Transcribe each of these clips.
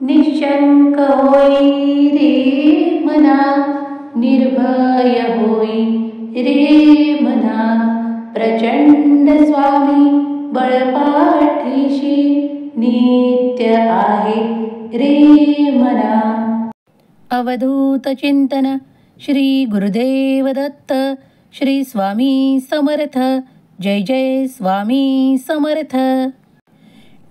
निशंक होई रे मना, निर्भय होई रे मना, प्रचंड स्वामी बळपाठीशी नित्य आहे रे मना. अवधूत चिंतन. श्री गुरुदेव दत्त. श्री स्वामी समर्थ. जय जय स्वामी समर्थ.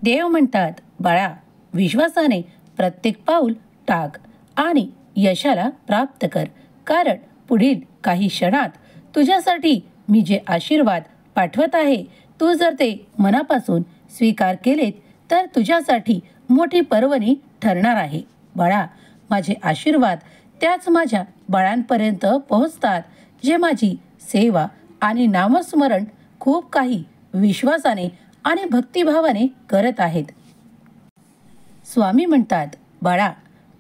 देव म्हणतात, बाळा, विश्वासाने प्रत्येक पाऊल टाक आणि यशाला प्राप्त कर. कारण पुढील काही क्षणात तुझ्यासाठी मी जे आशीर्वाद पाठवत आहे, तू जर ते मनापासून स्वीकार केलेत तर तुझ्यासाठी मोठी पर्वणी ठरणार आहे. बाळा, माझे आशीर्वाद त्याच माझ्या बाळांपर्यंत पोहोचतात जे माझी सेवा आणि नामस्मरण खूप काही विश्वासाने आणि भक्तिभावाने करत आहेत. स्वामी म्हणतात, बाळा,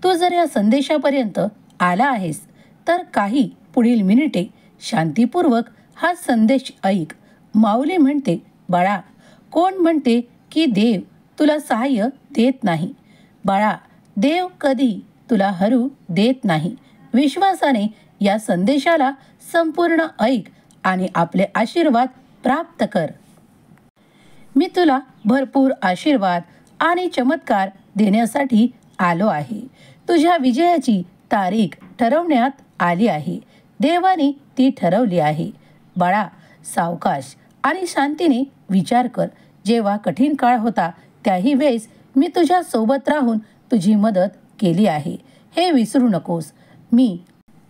तू जर या संदेशापर्यंत आला आहेस तर काही पुढील मिनिटे शांतीपूर्वक हा संदेश ऐक. माऊली म्हणते, बाळा, कोण म्हणते की देव तुला सहाय्य देत नाही? बाळा, देव कधी तुला हरू देत नाही. विश्वासाने या संदेशाला संपूर्ण ऐक आणि आपले आशीर्वाद प्राप्त कर. मी तुला भरपूर आशीर्वाद आणि चमत्कार देण्यासाठी आलो आहे. तुझ्या विजयाची तारीख ठरवण्यात आली आहे. देवाने ती ठरवली आहे. बाळा, सावकाश आणि शांतीने विचार कर. जेव्हा कठीण काळ होता त्याही वेळेस मी तुझ्या सोबत राहून तुझी मदत केली आहे, हे विसरू नकोस. मी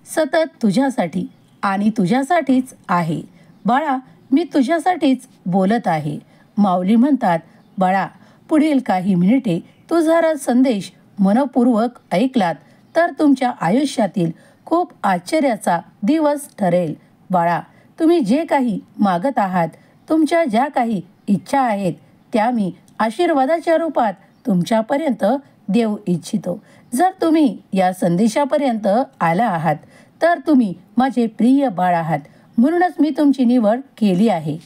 सतत तुझ्यासाठी आणि तुझ्यासाठीच आहे. बाळा, मी तुझ्यासाठीच बोलत आहे. माऊली म्हणतात, बाळा, पुढील काही मिनिटे तू जरा संदेश मनपूर्वक ऐकलात तर तुमच्या आयुष्यातील खूप आश्चर्याचा दिवस ठरेल. बाळा, तुम्ही जे काही मागत आहात, तुमच्या ज्या काही इच्छा आहेत, त्या मी आशीर्वादाच्या रूपात तुमच्यापर्यंत देऊ इच्छितो. जर तुम्ही या संदेशापर्यंत आला आहात तर तुम्ही माझे प्रिय बाळ आहात, म्हणूनच मी तुमची निवड केली आहे.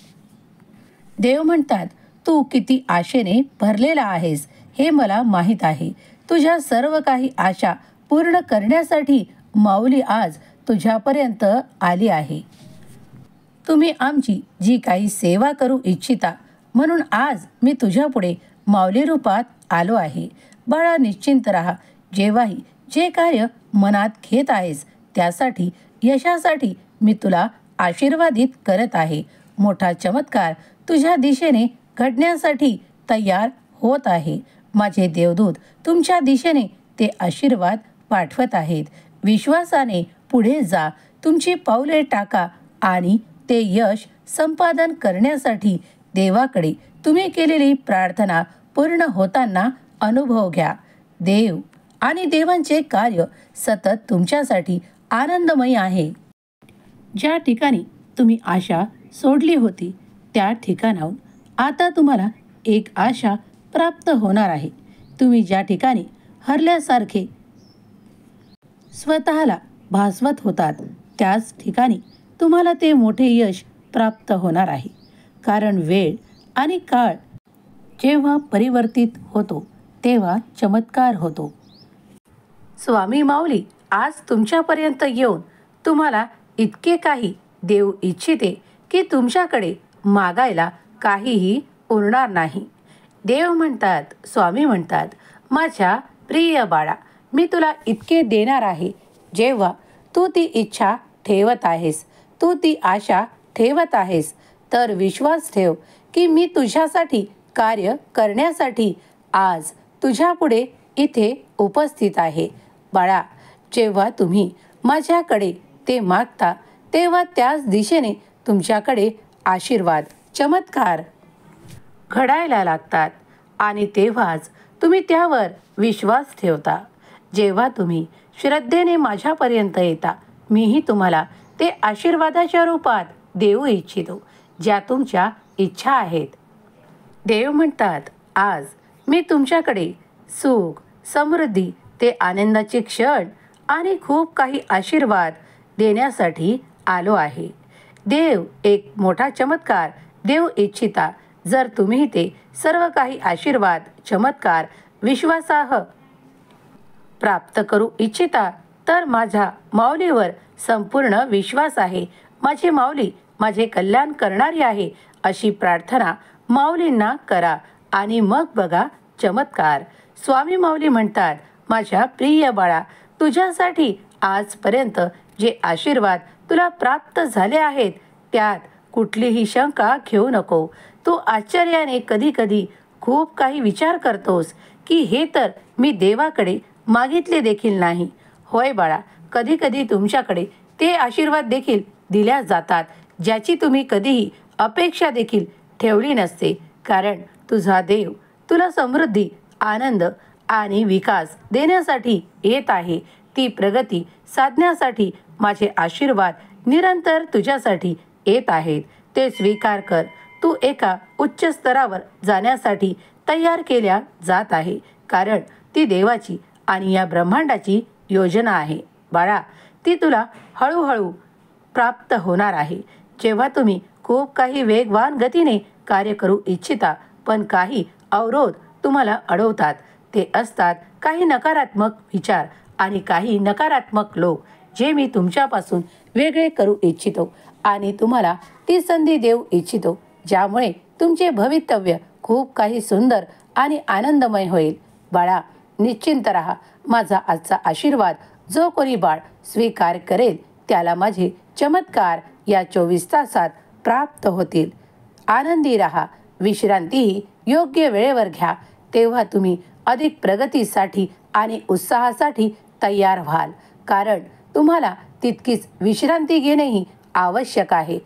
देव म्हणतात, तू किती आशेने भरलेला आहेस हे मला माहीत आहे. तुझ्या सर्व काही आशा पूर्ण करण्यासाठी माऊली आज तुझ्यापर्यंत आली आहे. तुम्ही आमची जी काही सेवा करू इच्छिता म्हणून आज मी तुझ्यापुढे माऊली रूपात आलो आहे. बाळा, निश्चिंत राहा. जेव्हाही जे कार्य मनात घेत आहेस त्यासाठी यशासाठी मी तुला आशीर्वादित करत आहे. मोठा चमत्कार तुझ्या दिशेने घडण्यासाठी तयार होत आहे. माझे देवदूत तुमच्या दिशेने ते आशीर्वाद पाठवत आहेत. विश्वासाने पुढे जा. तुमची पावले टाका आणि ते यश संपादन करण्यासाठी देवाकडे तुम्ही केलेली प्रार्थना पूर्ण होताना अनुभव घ्या. देव आणि देवांचे कार्य सतत तुमच्यासाठी आनंदमय आहे. ज्या ठिकाणी तुम्ही आशा सोडली होती त्या ठिकाणाहून आता तुम्हाला एक आशा प्राप्त होणार आहे. तुम्ही ज्या ठिकाणी हरल्यासारखे स्वतःला भासवत होतात त्याच ठिकाणी तुम्हाला ते मोठे यश प्राप्त होणार आहे. कारण वेळ आणि काळ जेव्हा परिवर्तित होतो तेव्हा चमत्कार होतो. स्वामी माऊली आज तुमच्यापर्यंत येऊन तुम्हाला इतके काही देऊ इच्छिते की तुमच्याकडे मागायला काहीही उरणार नाही. देव म्हणतात, स्वामी म्हणतात, माझ्या प्रिय बाळा, मी तुला इतके देणार आहे. जेव्हा तू ती इच्छा ठेवत आहेस, तू ती आशा ठेवत आहेस, तर विश्वास ठेव की मी तुझ्यासाठी कार्य करण्यासाठी आज तुझ्यापुढे इथे उपस्थित आहे. बाळा, जेव्हा तुम्ही माझ्याकडे ते मागता तेव्हा त्याच दिशेने तुमच्याकडे आशीर्वाद, चमत्कार घडायला लागतात आणि तेव्हाच तुम्ही त्यावर विश्वास ठेवता. जेव्हा तुम्ही श्रद्धेने माझ्यापर्यंत येता, मीही तुम्हाला ते आशीर्वादाच्या रूपात देऊ इच्छितो ज्या तुमच्या इच्छा आहेत. देव म्हणतात, आज मी तुमच्याकडे सुख, समृद्धी, ते आनंदाचे क्षण आणि खूप काही आशीर्वाद देण्यासाठी आलो आहे. देव एक मोठा चमत्कार देऊ इच्छिता. जर तुम्ही ते सर्व काही आशीर्वाद, चमत्कार विश्वासाह प्राप्त करू इच्छिता तर माझ्या माऊलीवर संपूर्ण विश्वास आहे. माझी माऊली माझे कल्याण करणारी आहे अशी प्रार्थना माऊलींना करा आणि मग बघा चमत्कार. स्वामी माऊली म्हणतात, माझ्या प्रिय बाळा, तुझ्यासाठी आजपर्यंत जे आशीर्वाद तुला प्राप्त झाले आहेत त्यात कुठलीही शंका घेऊ नको. तू आश्चर्याने कधी कधी खूप काही विचार करतोस की हे तर मी देवाकडे मागितले देखील नाही. होय बाळा, कधी कधी तुमच्याकडे ते आशीर्वाद देखील दिल्या जातात ज्याची तुम्ही कधीही अपेक्षा देखील ठेवली नसते. कारण तुझा देव तुला समृद्धी, आनंद आणि विकास देण्यासाठी येत आहे. ती प्रगती साधण्यासाठी माझे आशीर्वाद निरंतर तुझ्यासाठी येत आहेत. ते स्वीकार कर. तू एका उच्च स्तरावर जाण्यासाठी तयार केल्या जात आहे. कारण ती देवाची आणि या ब्रह्मांडाची योजना आहे. बाळा, ती तुला हळूहळू प्राप्त होणार आहे. जेव्हा तुम्ही खूप काही वेगवान गतीने कार्य करू इच्छिता पण काही अवरोध तुम्हाला अडवतात. ते असतात काही नकारात्मक विचार आणि काही नकारात्मक लोक जे मी तुमच्यापासून वेगळे करू इच्छितो आणि तुम्हाला ती संधी देऊ इच्छितो ज्यामुळे तुमचे भवितव्य खूप काही सुंदर आणि आनंदमय होईल. बाळा, निश्चिंत राहा. माझा आजचा आशीर्वाद जो कोणी बाळ स्वीकार करेल त्याला माझे चमत्कार या 24 तासात प्राप्त होतील. आनंदी राहा. विश्रांतीही योग्य वेळेवर घ्या. तेव्हा तुम्ही अधिक प्रगतीसाठी आणि उत्साहासाठी तयार व्हाल. कारण तुम्हाला तितकीच विश्रांती घेणेही आवश्यक आहे.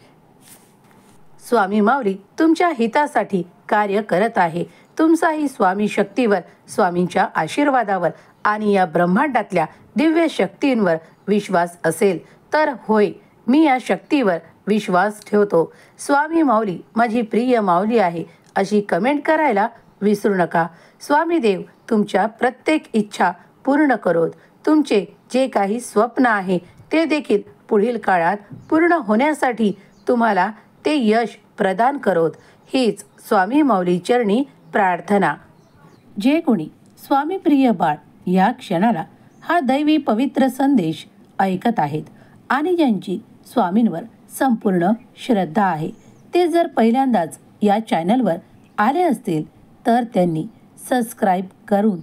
स्वामी माऊली तुमच्या हितासाठी कार्य करत आहे. तुमचाही स्वामी शक्तीवर, स्वामींच्या आशीर्वादावर आणि या ब्रह्मांडातल्या दिव्य शक्तींवर विश्वास असेल तर होय, मी या शक्तीवर विश्वास ठेवतो. स्वामी माऊली माझी प्रिय माऊली आहे अशी कमेंट करायला विसरू नका. स्वामी देव तुमच्या प्रत्येक इच्छा पूर्ण करोत. तुमचे जे काही स्वप्न आहे ते देखील पुढील काळात पूर्ण होण्यासाठी तुम्हाला ते यश प्रदान करोत. हीच स्वामी माऊली चरणी प्रार्थना. जे कोणी स्वामी प्रिय बाळ या क्षणाला हा दैवी पवित्र संदेश ऐकत आहेत आणि ज्यांची स्वामींवर संपूर्ण श्रद्धा आहे ते जर पहिल्यांदाच या चॅनलवर आले असतील तर त्यांनी सबस्क्राईब करून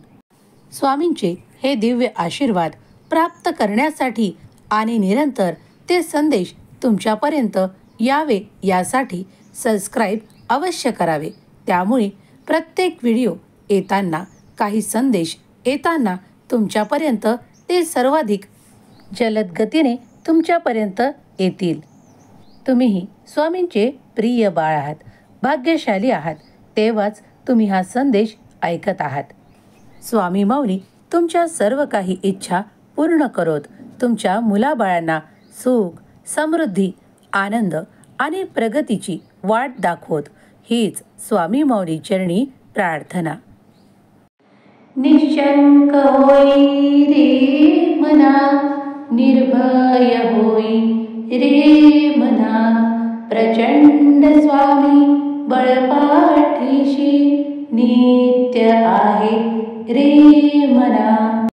स्वामींचे हे दिव्य आशीर्वाद प्राप्त करण्यासाठी आणि निरंतर ते संदेश तुमच्यापर्यंत यावे यासाठी सबस्क्राईब अवश्य करावे. त्यामुळे प्रत्येक व्हिडिओ येताना, काही संदेश येताना तुमच्यापर्यंत ते सर्वाधिक जलद गतीने तुमच्यापर्यंत येतील. तुम्हीही स्वामींचे प्रिय बाळ आहात, भाग्यशाली आहात. तेव्हाच तुम्ही हा संदेश ऐकत आहात. स्वामी माऊली तुमच्या सर्व काही इच्छा पूर्ण करोत. तुमच्या मुलाबाळांना सुख, समृद्धी, आनंद आणि प्रगतीची वाट दाखवत. हीच स्वामी माऊली चरणी प्रार्थना. निशंक होई रे मना, निर्भय होई रे मना, प्रचंड स्वामी बळपाठीशी नित्य आहे रे मना.